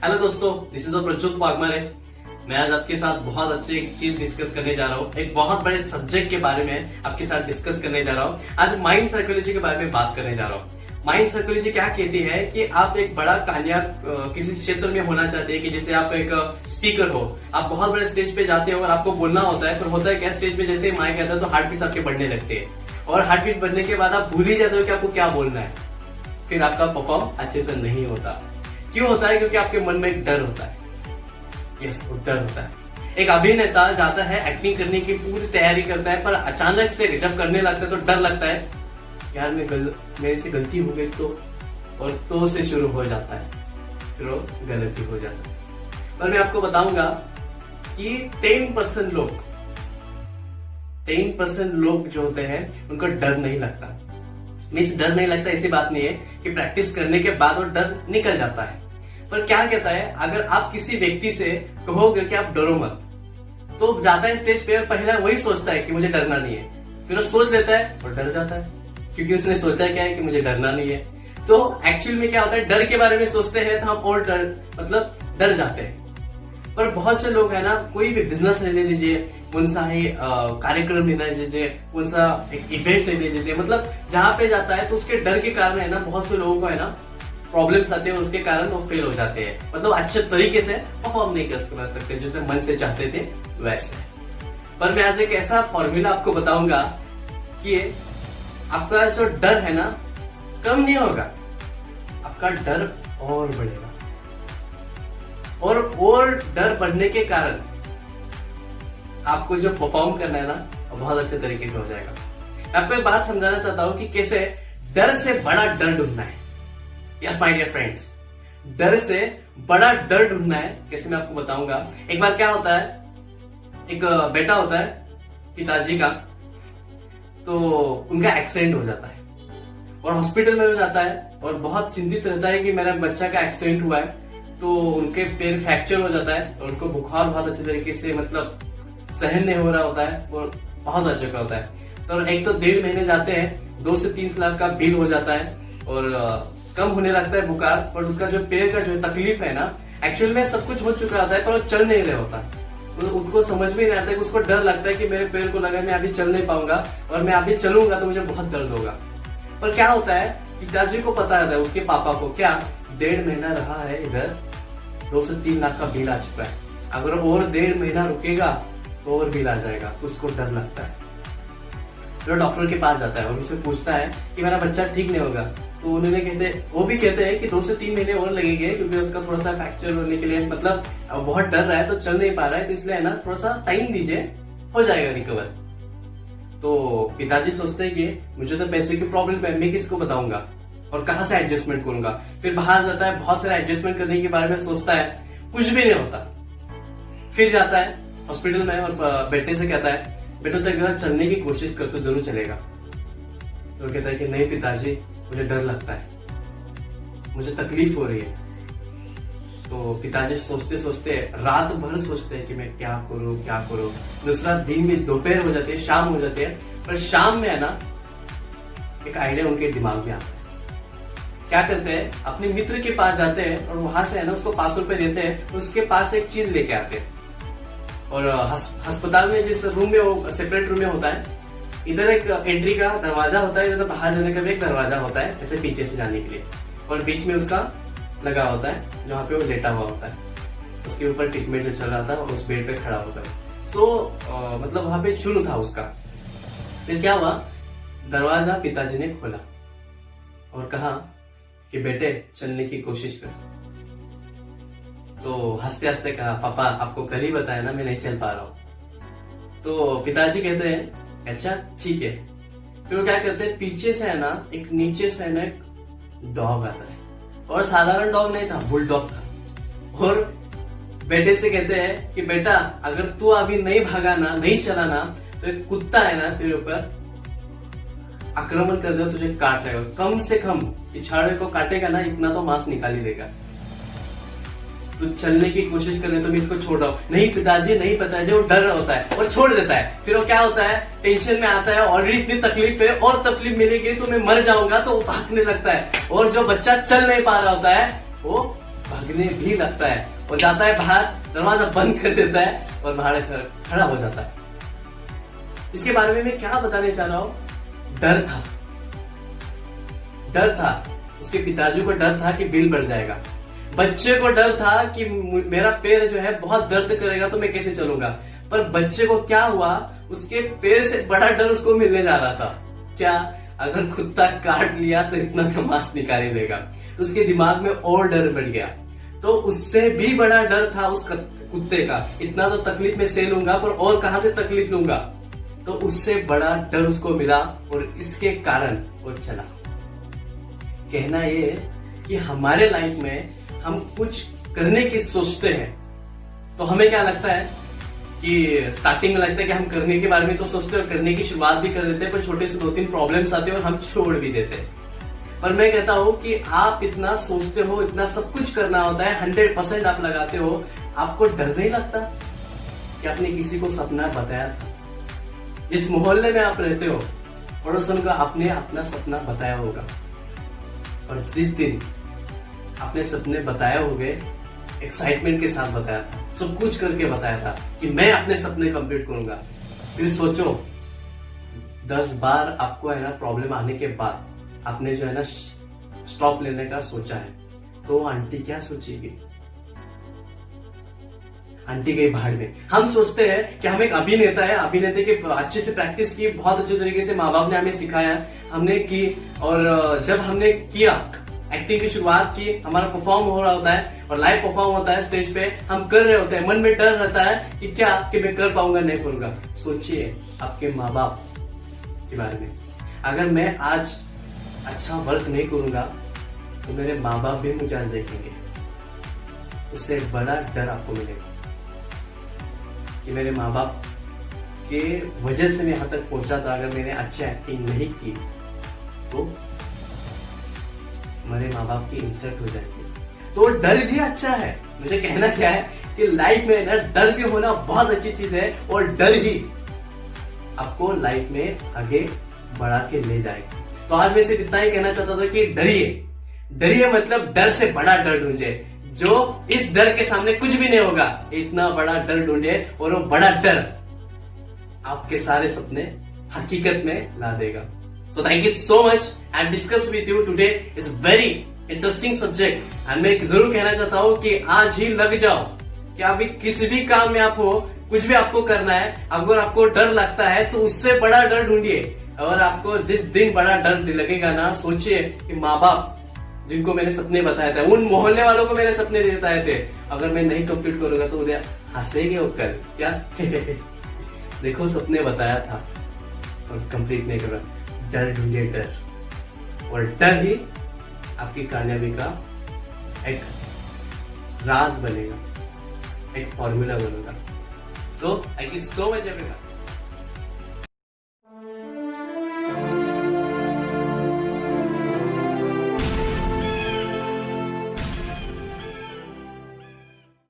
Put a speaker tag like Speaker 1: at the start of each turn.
Speaker 1: Hello दोस्तों, this is Prajwal Waghmare. मैं आज आपके साथ बहुत अच्छी एक चीज डिस्कस करने जा रहा हूँ। एक बहुत बड़े सब्जेक्ट के बारे में आपके साथ डिस्कस करने जा रहा हूँ। आज माइंड साइकोलॉजी के बारे में बात करने जा रहा हूँ। माइंड साइकोलॉजी क्या कहती है कि आप एक बड़ा कामयाब किसी क्षेत्र में होना चाहते हैं, कि जैसे आप एक स्पीकर हो, आप बहुत बड़े स्टेज पे जाते हो और आपको बोलना होता है, पर होता है क्या, स्टेज पे जैसे माइक आता है तो हार्ट बीट्स आपके बढ़ने लगते हैं और हार्ट बीट्स बढ़ने के बाद आप भूल ही जाते हो कि आपको क्या बोलना है। फिर आपका परफॉर्म अच्छे से नहीं होता। क्यों होता है? क्योंकि आपके मन में एक डर होता है। यस, डर होता है। एक अभिनेता जाता है, एक्टिंग करने की पूरी तैयारी करता है, पर अचानक से जब करने लगता है तो डर लगता है, यार मेरे से गलती हो गई तो, और तो से शुरू हो जाता है, फिर वो गलती हो जाता है। पर मैं आपको बताऊंगा कि 10% लोग जो होते हैं उनको डर नहीं लगता। मीन्स डर नहीं लगता ऐसी बात नहीं है कि प्रैक्टिस करने के बाद वो डर निकल जाता है। पर क्या कहता है, अगर आप किसी व्यक्ति से कहोगे कि आप डरो मत, तो जाता है स्टेज पे और पहला वही सोचता है कि मुझे डरना नहीं है, फिर वो सोच लेता है और डर जाता है, क्योंकि उसने सोचा क्या है कि मुझे डरना नहीं है। तो एक्चुअल में क्या होता है, डर के बारे में सोचते हैं तो हम और डर जाते हैं। पर बहुत से लोग है ना, कोई भी बिजनेस ले लीजिए, कौन सा ही कार्यक्रम लेना लीजिए, कौन सा एक इवेंट ले लीजिए, मतलब जहां पे जाता है तो उसके डर के कारण है ना, बहुत से लोगों को है ना प्रॉब्लम्स आते हैं, उसके कारण वो फेल हो जाते हैं, मतलब अच्छे तरीके से परफॉर्म नहीं कर सकते जैसे मन से चाहते थे वैसे। पर मैं आज एक ऐसा फॉर्मूला आपको बताऊंगा कि आपका जो डर है ना कम नहीं होगा, आपका डर और बढ़ेगा, और डर बढ़ने के कारण आपको जो परफॉर्म करना है ना बहुत अच्छे तरीके से हो जाएगा। मैं आपको एक बात समझाना चाहता हूं कि कैसे डर से बड़ा डर ढूंढना है। यस माय डियर फ्रेंड्स, डर से बड़ा डर ढूंढना है। कैसे मैं आपको बताऊंगा। एक बार क्या होता है, एक बेटा होता है पिताजी का, तो उनका एक्सीडेंट हो जाता है और हॉस्पिटल में हो जाता है और बहुत चिंतित रहता है कि मेरा बच्चा का एक्सीडेंट हुआ है। तो उनके पैर फ्रैक्चर हो जाता है और उनको बुखार बहुत अच्छे तरीके से मतलब सहन नहीं हो रहा होता है और बहुत अच्छा का होता है। तो एक तो 1.5 महीने जाते हैं, 2 से 3 लाख का बिल हो जाता है और कम होने लगता है बुखार। पर उसका जो पैर का जो तकलीफ है ना, एक्चुअल में सब कुछ हो चुका होता है पर वो चल नहीं रहा होता। तो उसको समझ में नहीं आता है, उसको डर लगता है कि मेरे पैर को लगा मैं अभी चल नहीं पाऊंगा और मैं अभी चलूंगा तो मुझे बहुत दर्द होगा। पर क्या होता है, पिताजी को पता रहता है, उसके पापा को, क्या 1.5 महीना रहा है इधर, 2 से 3 लाख का बिल आ चुका है, अगर और 1.5 महीना रुकेगा तो और बिल आ जाएगा। तो उसको डर लगता है, तो डॉक्टर के पास जाता है और उनसे पूछता है कि मेरा बच्चा ठीक नहीं होगा। तो वो भी कहते हैं कि 2 से 3 महीने और लगेंगे, क्योंकि उसका थोड़ा सा फ्रैक्चर होने के लिए मतलब बहुत डर रहा है, तो चल नहीं पा रहा है, तो इसलिए है ना थोड़ा सा टाइम दीजिए, हो जाएगा रिकवर। तो पिताजी सोचते हैं कि मुझे तो पैसे की प्रॉब्लम है, मैं किसको बताऊंगा और कहां से एडजस्टमेंट करूंगा। फिर बाहर जाता है, बहुत सारे एडजस्टमेंट करने के बारे में सोचता है, कुछ भी नहीं होता। फिर जाता है हॉस्पिटल में और बेटे से कहता है, बेटा तो एक बार चलने की कोशिश कर तो जरूर चलेगा। तो कहता है कि नहीं पिताजी, मुझे डर लगता है, मुझे तकलीफ हो रही है। तो पिताजी सोचते सोचते रात भर सोचते हैं कि मैं क्या करूं। दूसरा दिन में दोपहर हो जाती है, शाम हो जाती है, पर शाम में है ना एक आइडिया उनके दिमाग में आता है। क्या करते हैं, अपने मित्र के पास जाते हैं और वहां से है ना उसको 500 रुपए देते हैं, उसके पास एक चीज लेके आते हैं। और अस्पताल में जिस रूम में वो सेपरेट रूम में होता है, इधर एक एंट्री का दरवाजा होता है, इधर बाहर जाने का भी एक दरवाजा होता है, ऐसे पीछे से जाने के लिए, और बीच में उसका लगा होता है जहाँ पे वो लेटा हुआ होता है, उसके ऊपर ट्रीटमेंट जो चल रहा था और उस बेड पे खड़ा होता है। मतलब वहां पे चून था उसका। फिर क्या हुआ, दरवाजा पिताजी ने खोला और कहा कि बेटे चलने की कोशिश कर। तो हंसते हंसते कहा, पापा आपको कल ही बताया ना मैं नहीं चल पा रहा हूं। तो पिताजी कहते हैं अच्छा ठीक है। फिर वो क्या करते हैं, पीछे से है ना एक नीचे से है ना एक डॉग आता है, और साधारण डॉग नहीं था, बुलडॉग था। और बेटे से कहते हैं कि बेटा अगर तू अभी नहीं भागा ना, नहीं चला ना, तो एक कुत्ता है ना तेरे ऊपर आक्रमण कर देगा, तुझे काट लेगा, कम से कम पिछाड़े को काटेगा ना इतना तो मांस निकाल ही देगा। तो चलने की कोशिश कर रहे तो मैं इसको छोड़ रहा हूँ। नहीं पिताजी, वो डर रहा होता है और छोड़ देता है। फिर वो क्या होता है, टेंशन में आता है, ऑलरेडी इतनी तकलीफ है और तकलीफ मिलेगी तो मैं मर जाऊंगा, तो भागने लगता है। और जो बच्चा चल नहीं पा रहा होता है वो भागने भी लगता है और जाता है बाहर, दरवाजा बंद कर देता है और बाहर खड़ा हो जाता है। इसके बारे में मैं क्या बताने चाह रहा हूं, डर था। उसके पिताजी को डर था कि बिल बढ़ जाएगा, बच्चे को डर था कि मेरा पैर जो है बहुत दर्द करेगा तो मैं कैसे चलूंगा। पर बच्चे को क्या हुआ, उसके पैर से बड़ा डर उसको मिलने जा रहा था। क्या, अगर कुत्ता काट लिया तो इतना तो मांस निकाल ही देगा। तो उसके दिमाग में और डर बढ़ गया। तो उससे भी बड़ा डर था उस कुत्ते का, इतना तो तकलीफ में सह लूंगा पर और कहां से तकलीफ लूंगा। तो उससे बड़ा डर उसको मिला और इसके कारण वो चला। कहना ये कि हमारे लाइफ में हम कुछ करने की सोचते हैं तो हमें क्या लगता है कि स्टार्टिंग में लगता है कि हम करने के बारे में तो सोचते हैं और करने की शुरुआत भी कर देते हैं, पर छोटे से 2-3 प्रॉब्लम्स आते हैं और हम छोड़ भी देते हैं। पर मैं कहता हूं कि आप इतना सोचते हो, इतना सब कुछ करना होता है, 100% आप लगाते हो, आपको डर नहीं लगता कि आपने किसी को सपना बताया था? जिस मोहल्ले में आप रहते हो, पड़ोसन को आपने अपना सपना बताया होगा और जिस दिन आपने सपने बताए होंगे, एक्साइटमेंट के साथ बताया था, सब कुछ करके बताया था कि मैं अपने सपने कंप्लीट करूंगा। फिर सोचो 10 बार आपको है ना प्रॉब्लम आने के बाद आपने जो है ना स्टॉप लेने का सोचा है, तो आंटी क्या सोचेगी? आंटी गई भाड़ में। हम सोचते हैं कि हम एक अभिनेता है, अभिनेता की अच्छे से प्रैक्टिस की, बहुत अच्छे तरीके से माँ बाप ने हमें सिखाया, हमने की, और जब हमने किया, एक्टिंग की शुरुआत की, हमारा परफॉर्म हो रहा होता है और लाइव परफॉर्म होता है स्टेज पे, हम कर रहे होते हैं, मन में डर रहता है कि क्या, कि मैं कर पाऊंगा नहीं करूंगा। सोचिए आपके माँ बाप के बारे में, अगर मैं आज अच्छा वर्क नहीं करूंगा तो मेरे माँ बाप भी मुझे आज देखेंगे। उससे एक बड़ा डर आपको मिलेगा कि मेरे माँ बाप के वजह से मैं यहां तक पहुंचा था, अगर मैंने अच्छी एक्टिंग नहीं की तो मेरे माँ बाप की इंसल्ट हो जाएगी। तो डर भी अच्छा है। मुझे कहना क्या है कि लाइफ में ना डर भी होना बहुत अच्छी चीज है और डर ही आपको लाइफ में आगे बढ़ा के ले जाएगा। तो आज मैं सिर्फ इतना ही कहना चाहता था कि डरिए मतलब डर से बड़ा डर ढूंढे, जो इस डर के सामने कुछ भी नहीं होगा, इतना बड़ा डर ढूंढे और वो बड़ा डर आपके सारे सपने हकीकत में ला देगा। So thank you so much. I've discussed with you today. It's very interesting subject. And मैं जरूर कहना चाहता हूँ कि आज ही लग जाओ कि अभी किसी भी काम में आप हो, कुछ भी आपको करना है, अगर आपको डर लगता है तो उससे बड़ा डर ढूंढिए। और आपको जिस दिन बड़ा डर लगेगा ना, सोचिए कि माँ बाप जिनको मैंने सपने बताए थे, उन मोहल्ले वालों को मैंने सपने बताए थे, अगर मैं नहीं कंप्लीट करूंगा तो उधर हंसेंगे होकर क्या देखो सपने बताया था और कंप्लीट नहीं करा। डर ढूंढिए, डर, और डर ही आपकी कामयाबी का एक राज बनेगा, एक फॉर्मूला बनेगा। So thank you so much everyone.